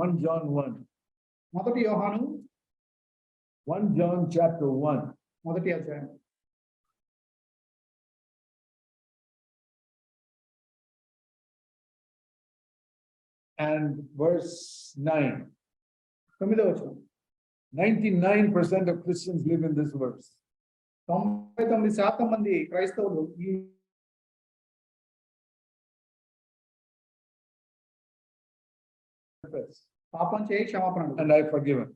1 John 1. మొదటి యోహాను 1 John chapter 1. మొదటి అధ్యాయం And verse 9. 9వ వచనం. 99% of Christians live in this verse. 99% మంది క్రైస్తవులు ఈ పాపం చేయి క్షమాపణ and I forgive him.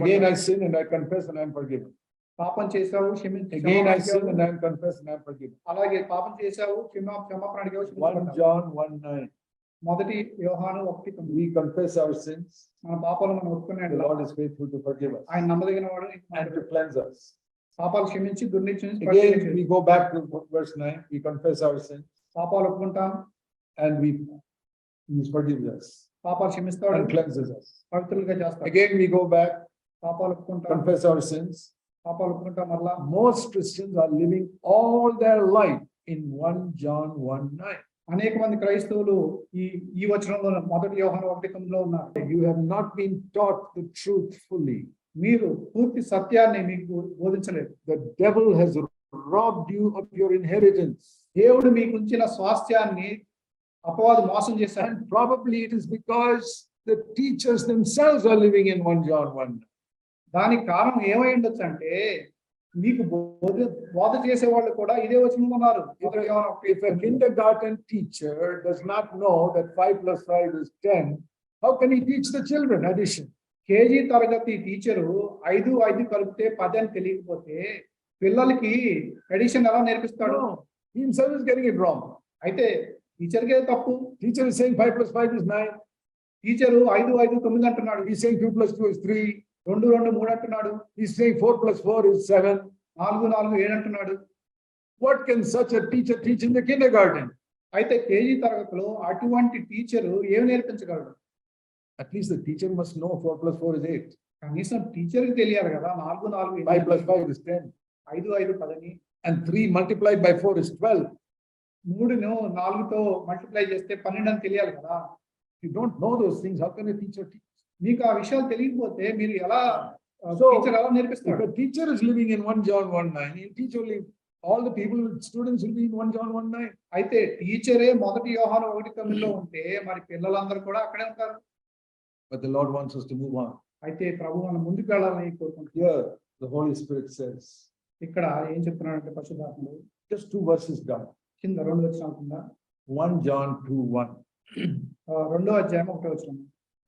Again I sin and I confess and I am forgiven. పాపం చేశావు క్షమించు. Again I sin and I am confess and I am forgiven. అలాగే పాపం చేశావు క్షమాపణ అడిగావు 1 John 1:9. మొదటి యోహాను 1:9. We confess our sins. మన పాపాలను మనం The ఒప్పుకున్నాడు. Lord is faithful to forgive us ఆయన నమ్మదగిన వాడు and to cleanse us. పాపాలు క్షమించి దుర్నీతిని Again we go back to verse 9. We confess our sins పాపాలు ఒప్పుకుంటాం and He forgives us పాపాలు క్షమిస్తాడు and cleanses us. పవిత్రులుగా చేస్తాడు. Again we go back, పాపాలు ఒప్పుకుంటాం confess our sins. పాపాలు ఒప్పుకుంటాం మళ్ళా. Most Christians are living all their life in 1 John 1:9. అనేక మంది క్రైస్తవులు ఈ వచనంలో మొదటి యోహాను 1:9 ఉన్నారు. You have not been taught the truth fully. మీరు పూర్తి సత్యాన్ని మీకు బోధించలేదు. The devil has robbed you of your inheritance. దేవుడు మీకు ఉంచిన స్వాస్థ్యాన్ని అపవాది మోసం చేశాడు. And probably it is because the teachers themselves are living in 1 John 1. దానికి కారణం ఏమై ఉండొచ్చు అంటే మీకు బోధ చేసే వాళ్ళు కూడా ఇదే వచనంలో ఉన్నారు. If a kindergarten teacher does not know that 5 plus 5 is 10, how can he teach the children addition? KG తరగతి టీచరు 5 కలిపితే 10 అని తెలియకపోతే పిల్లలకి అడిషన్ ఎలా నేర్పిస్తాడు? No, he himself is getting it wrong. అయితే టీచర్కే తప్పు. Teacher is saying 5 plus 5 is 9. Teacher 5 9 అంటున్నాడు. He's saying 2 plus 2 is 3. 2 2 3 అంటున్నాడు. He's saying 4 plus 4 is 7. 4 4 7 అంటున్నాడు. What can such a teacher teach in the kindergarten? అయితే KG తరగతిలో అటువంటి teacher ఏమి నేర్పించగలడు? At least the teacher must know 4 plus 4 is 8. కనీసం టీచర్కి తెలియాలి కదా. 4 4 5 plus 5 is 10. 5 5 10 And 3 multiplied by 4 is 12. 3ను 4తో multiply చేస్తే 12 అని తెలియాలి కదా. If you don't know those things, how can a teacher teach? మీకు ఆ విషయాలు తెలియకపోతే మీరు ఎలా టీచర్ ఎలా నేర్పిస్తారు? If a teacher is living in 1 John 1:9, he'll teach only all the people, students will be in 1 John 1:9. అయితే టీచరే మొదటి యోహాను 1:9 ఉంటే మరి పిల్లలందరూ కూడా అక్కడే ఉంటారు. But the Lord wants us to move on. అయితే ప్రభు మనం ముందుకు వెళ్ళాలని కోరుకుంటున్నాం. Here, the Holy Spirit says, ఇక్కడ ఏం చెప్తున్నాడంటే పరిశుద్ధాత్ముడు just 2 verses down. కింద 2 వచనాల కింద 1 John 2:1. 2వ అధ్యాయం 1వ వచనం.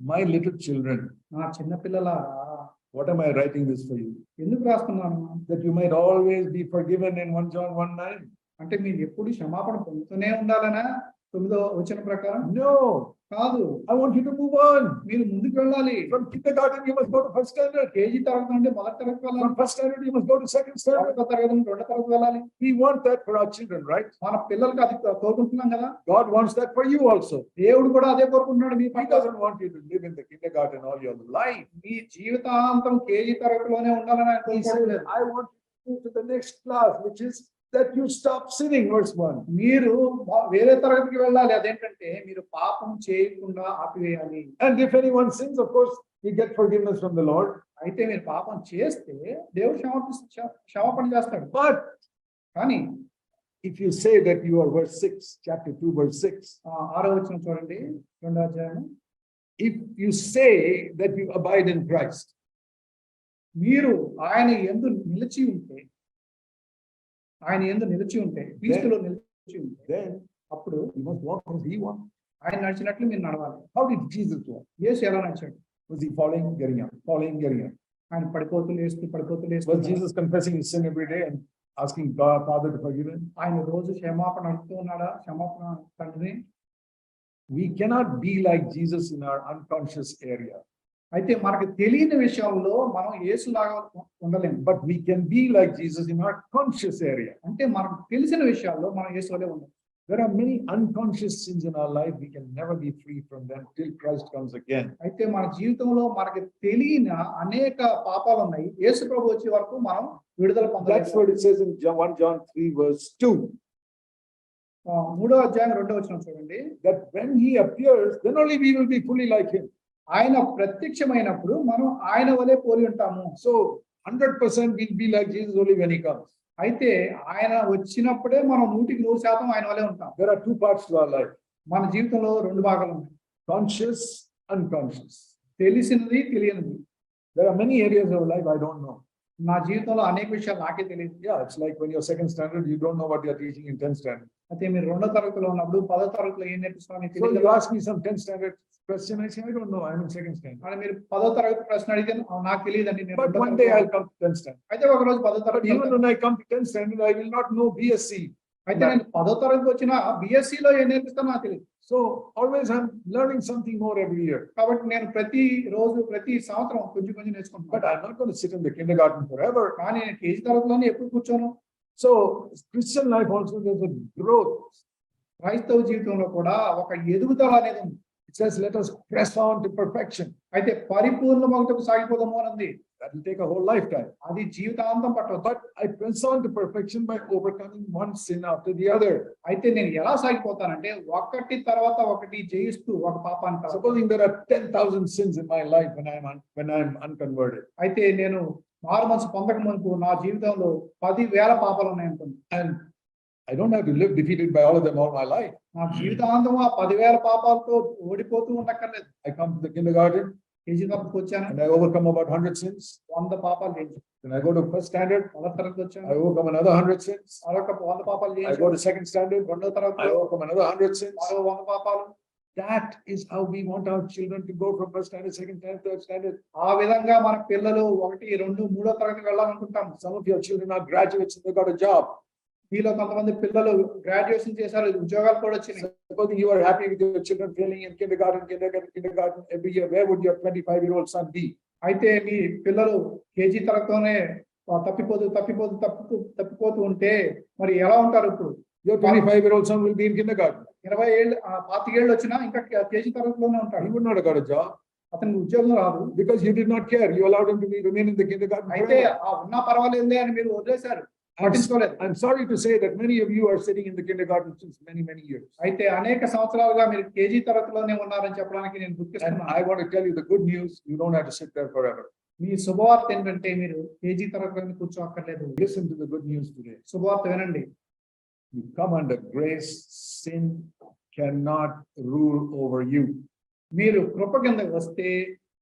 My little children, నా చిన్న పిల్లలారా, what am I writing this for you? ఎందుకు రాస్తున్నాను? That you might always be forgiven in 1 John 1:9. అంటే మీరు ఎప్పుడు క్షమాపణ పొందుతూనే ఉండాలనా? 9వ వచనం ప్రకారం No, కాదు. I want you to move on. మీరు ముందుకు వెళ్ళాలి. From kindergarten, you must go to first standard. KG తరగతి నుండి మొదటి తరగతి వెళ్ళాలి. From first standard, you must go to second standard. 1వ తరగతి నుండి 2వ తరగతి వెళ్ళాలి. We want that for our children, right? మన పిల్లలకి అది కోరుకుంటున్నాం కదా. God wants that for you also. దేవుడు కూడా అదే కోరుకుంటున్నాడు మీ He పట్ల. doesn't want you to live in the kindergarten all your life. మీ జీవితాంతం కేజీ తరగతిలోనే ఉండాలని ఆయన He says, కోరుకోవట్లేదు. I want you to move to the next class, which is that you stop sinning, verse 1. మీరు వేరే తరగతికి వెళ్ళాలి. అదేంటంటే మీరు పాపం చేయకుండా ఆపివేయాలి. And if anyone sins, of course, you get forgiveness from the Lord. అయితే మీరు పాపం చేస్తే దేవుడు క్షమాపణ చేస్తాడు. But కానీ if you say that you are verse 6, chapter 2, verse 6, 6వ వచనం చూడండి, 2వ అధ్యాయం. if you say that you abide in Christ, మీరు ఆయన యందు నిలిచి ఉంటే, క్రీస్తులో నిలిచి ఉంటే, then అప్పుడు you must walk as he walked. ఆయన నడిచినట్లు మీరు నడవాలి. How did Jesus walk? యేసు ఎలా నడిచాడు? Was he falling, getting up, falling, getting up? ఆయన పడిపోతూ లేస్తూ Was Jesus confessing his sin every day and asking God, Father, to forgive him? ఆయన రోజు క్షమాపణ అడుగుతూ ఉన్నాడా? క్షమాపణ తండ్రిని. We cannot be like Jesus in our unconscious area. అయితే మనకు తెలియని విషయాల్లో మనం యేసులాగా ఉండలేము. But we can be like Jesus in our conscious area. అంటే మనకు తెలిసిన విషయాల్లో మనం యేసువలే ఉండాలి. There are many unconscious sins in our life. We can never be free from them till Christ comes again. అయితే మన జీవితంలో మనకు తెలియని అనేక పాపాలు ఉన్నాయి. యేసు ప్రభు వచ్చే వరకు మనం విడుదల పొందాలి. That's what it says in 1 John 3 verse 2. 3వ అధ్యాయం 2వ వచనం చూడండి. That when he appears, then only we will be fully like him. ఆయన ప్రత్యక్షమైనప్పుడు మనం ఆయన వలె పోలి ఉంటాము. So 100% we'll be like Jesus only when he comes. అయితే ఆయన వచ్చినప్పుడే మనం 100% ఆయన వలె ఉంటాం. There are two parts to our life: మన జీవితంలో రెండు భాగాలు ఉన్నాయి. conscious, unconscious. తెలిసినది, తెలియనిది. There are many areas of life I don't know. నా జీవితంలో అనేక విషయాలు నాకే తెలియదు. Yeah, it's like when you're second standard, you don't know what you're teaching in 10th standard. అయితే మీరు 2వ తరగతిలో ఉన్నప్పుడు 10వ తరగతిలో ఏం నేర్పిస్తారో So తెలియదు. you ask me some 10th standard question, I say, I don't know, I'm in second standard. అని మీరు 10వ తరగతి ప్రశ్న అడిగితే నాకు తెలియదండి. But one day I'll come to 10th standard. అయితే ఒక రోజు 10వ But తరగతి even when I come to 10th standard, I will not know BSc. అయితే నేను 10వ తరగతి వచ్చిన BSc లో ఏం నేర్పిస్తానో నాకు తెలియదు. So always I'm learning something more every year. కాబట్టి నేను ప్రతి రోజు ప్రతి సంవత్సరం కొంచెం కొంచెం నేర్చుకుంటున్నాను. But I'm not going to sit in the kindergarten forever. కానీ నేను కేజీ తరగతిలోనే ఎప్పుడు కూర్చోను. So Christian life also there's a growth. క్రైస్తవ జీవితంలో కూడా ఒక ఎదుగుదల అనేది ఉంది. It says, let us press on to perfection. అయితే పరిపూర్ణమగుటకు సాగిపోదాము అని ఉంది. That will take a whole lifetime. అది జీవితాంతం పట్టవచ్చు. But I press on to perfection by overcoming one sin after the other. అయితే నేను ఎలా సాగిపోతానంటే ఒకటి తర్వాత ఒకటి జయిస్తూ ఒక పాపాన్ని తర్వాత. Supposing there are 10,000 sins in my life when I'm unconverted, అయితే నేను మారు మనసు పొందక ముందు నా జీవితంలో 10,000 పాపాలు ఉన్నాయనుకోండి. and I don't have to live defeated by all of them all my life. నా జీవితాంతం ఆ 10,000 పాపాలతో ఓడిపోతూ ఉండక్కర్లేదు. I come to the kindergarten KG తరగతికి వచ్చాను, and I overcome about 100 sins. 100 పాపాలు చేయించాను. Then I go to first standard, 1వ తరగతి వచ్చాను, I overcome another 100 sins. మరొక 100 పాపాలు I చేయించాను. go to second standard, 2వ I తరగతిలో overcome another 100 sins. మరో 100 పాపాలు. That is how we want our children to go from first standard, second standard, third standard. ఆ విధంగా మన పిల్లలు 1, 2, 3వ తరగతికి వెళ్ళాలనుకుంటాం. Some of your children are graduates and they got a job. మీలో కొంతమంది పిల్లలు గ్రాడ్యుయేషన్ చేశారు, ఉద్యోగాలు కూడా వచ్చినాయి. Supposing you are happy with your children failing in kindergarten every year, where would your 25-year-old son be? అయితే మీ పిల్లలు కేజీ తరగతిలోనే తప్పిపోతూ ఉంటే మరి ఎలా ఉంటారు ఇప్పుడు? Your 25-year-old son will be in kindergarten. 20 ఏళ్ళు 25 ఏళ్ళు వచ్చినా ఇంకా కేజీ తరగతిలోనే ఉంటాడు. He would not have got a job అతనికి ఉద్యోగం రాదు. because you did not care. You allowed him to remain in the kindergarten. అయితే forever. ఉన్నా పర్వాలేదులే అని మీరు వదిలేశారు, పట్టించుకోలేదు. I'm sorry to say that many of you are sitting in the kindergarten since many years. అయితే అనేక సంవత్సరాలుగా మీరు కేజీ తరగతిలోనే ఉన్నారని చెప్పడానికి నేను And గుర్తిస్తున్నాను. I want to tell you the good news, you don't have to sit there forever. మీ శుభవార్త ఏంటంటే మీరు కేజీ తరగతిలోనే కూర్చోక్కర్లేదు. Listen to the good news today. శుభవార్త వినండి. You come under grace, sin cannot rule over you. మీరు కృప కింద వస్తే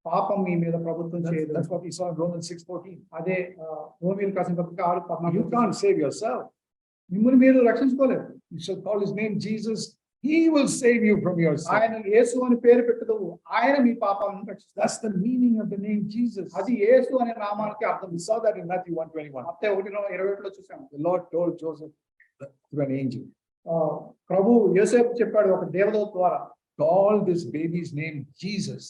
పాపం మీ మీద ప్రభుత్వం చేయదు. That's what we saw in Romans 6:14. అదే రోమీయులకు రాసిన పత్రిక 6:14. You can't save yourself. మిమ్మల్ని మీరు రక్షించుకోలేరు. You shall call his name Jesus. He will save you from your sin. ఆయన యేసు అని పేరు పెట్టదు, ఆయన మీ పాపాలను రక్షిస్తారు. That's the meaning of the name Jesus. అది యేసు అనే నామానికి అర్థం. We saw that in Matthew 1:21. మత్తయి 1:21 చూసాము. The Lord told Joseph through an angel, ప్రభు యోసేపు చెప్పాడు ఒక దేవదూత ద్వారా, call this baby's name Jesus.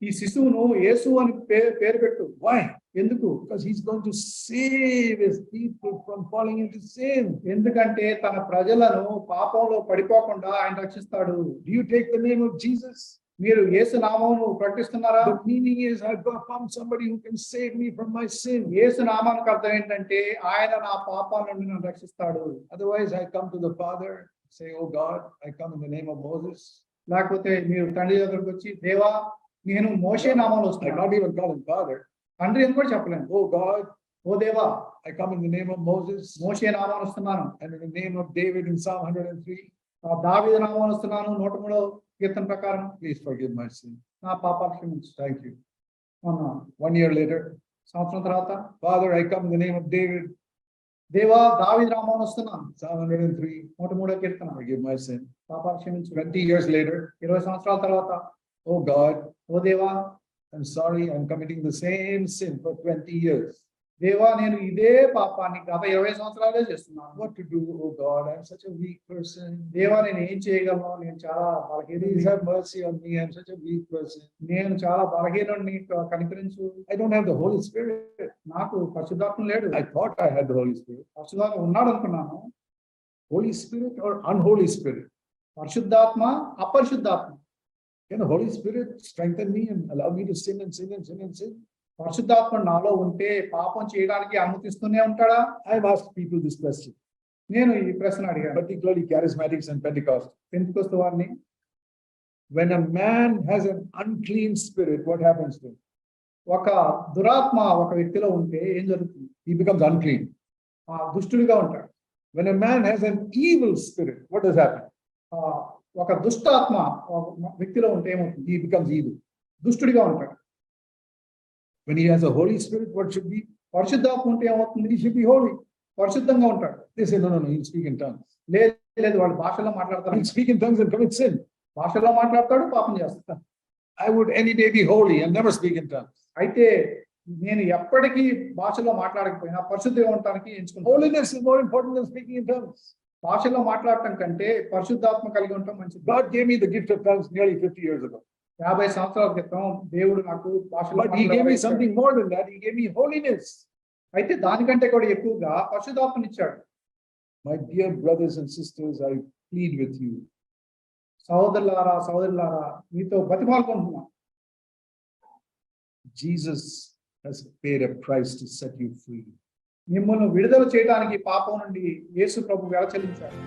ఈ శిశువును యేసు అని పేరు పెట్టు. Why? ఎందుకు? Because he's going to save his people from falling into sin. ఎందుకంటే తన ప్రజలను పాపంలో పడిపోకుండా ఆయన రక్షిస్తాడు. Do you take the name of Jesus? మీరు యేసు నామమును ప్రకటిస్తున్నారా? The meaning is I've found somebody who can save me from my sin. యేసు నామానికి అర్థం ఏంటంటే ఆయన నా పాపాల నుండి నన్ను రక్షిస్తాడు. Otherwise I come to the Father, say, oh God, I come in the name of Moses. లేకపోతే మీరు తండ్రి దగ్గరకు వచ్చి, దేవా నేను మోషే నామంలో I వస్తున్నాను. can't even call him Father. తండ్రి అని కూడా చెప్పలేను. Oh God, ఓ దేవా I come in the name of Moses మోషే నామాన్ని వస్తున్నాను, and in the name of David in Psalm 103. దావీదు నామాన్ని వస్తున్నాను 103వ కీర్తన ప్రకారం, Please forgive my sin. నా పాపాలు క్షమించు. Thank you. అన్నాను. 1 year later, సంవత్సరం తర్వాత, Father, I come in the name of David, దేవా దావీదు నామాన్ని వస్తున్నాను Psalm 103. 103వ Keerthana, Forgive my sin. పాపాలు క్షమించు. 20 years later, 20 సంవత్సరాల తర్వాత, oh God, ఓ దేవా I'm sorry, I'm committing the same sin for 20 years. దేవా నేను ఇదే పాపాన్ని గత 20 సంవత్సరాలే చేస్తున్నాను. What to do, oh God? I'm such a weak person. దేవా నేను ఏం చేయగలను? నేను చాలా Please బలహీనుడిని. have mercy on me. I'm such a weak person. నేను చాలా బలహీనుడిని, కనికరించు. I don't have the Holy Spirit. నాకు పరిశుద్ధాత్మ లేడు. I thought I had the Holy Spirit. పరిశుద్ధాత్మ ఉన్నాడు అనుకున్నాను. Holy Spirit or unholy spirit? పరిశుద్ధాత్మ అపరిశుద్ధాత్మ. Can the Holy Spirit strengthen me and allow me to sin and sin and sin and sin? పరిశుద్ధాత్మ నాలో ఉంటే పాపం చేయడానికి అనుమతిస్తూనే ఉంటాడా? I've asked people this question, నేను ఈ ప్రశ్న అడిగాను particularly charismatics and Pentecost. Pentecost వారిని. When a man has an unclean spirit, what happens to him? ఒక దురాత్మ ఒక వ్యక్తిలో ఉంటే ఏం జరుగుతుంది? He becomes unclean. ఆ దుష్టుడిగా ఉంటాడు. When a man has an evil spirit, what does happen? ఆ ఒక దుష్టాత్మ ఒక వ్యక్తిలో ఉంటే ఏమవుతుంది? He becomes evil. దుష్టుడిగా ఉంటాడు. When he has a Holy Spirit, what should be? పరిశుద్ధాత్మ ఉంటే ఏమవుతుంది? He should be holy. పరిశుద్ధంగా ఉంటాడు. They say, no, he'll speak in tongues. లేదు లేదు వాళ్ళు భాషలో మాట్లాడతారు. He'll speak in tongues and commit sin. భాషలో మాట్లాడతాడు, పాపం చేస్తాడు. I would any day be holy and never speak in tongues. అయితే నేను ఎప్పటికీ భాషలో మాట్లాడకపోయినా పరిశుద్ధంగా ఉండటానికి ఎంచుకుంటాను. Holiness is more important than speaking in tongues. భాషలో మాట్లాడటం కంటే పరిశుద్ధాత్మ కలిగి ఉండటం మంచిది. God gave me the gift of tongues nearly 50 years ago. 50 సంవత్సరాల క్రితం దేవుడు నాకు భాషలో But he gave me something more than that. He gave me holiness. అయితే దానికంటే కూడా ఎక్కువగా పరిశుద్ధాత్మనిచ్చాడు. My dear brothers and sisters, I plead with you. సహోదరులారా మీతో బతిమాలుకుంటున్నా. Jesus has paid a price to set you free. మిమ్మల్ని విడుదల చేయడానికి పాపం నుండి యేసు ప్రభు వెల చెల్లించాడు.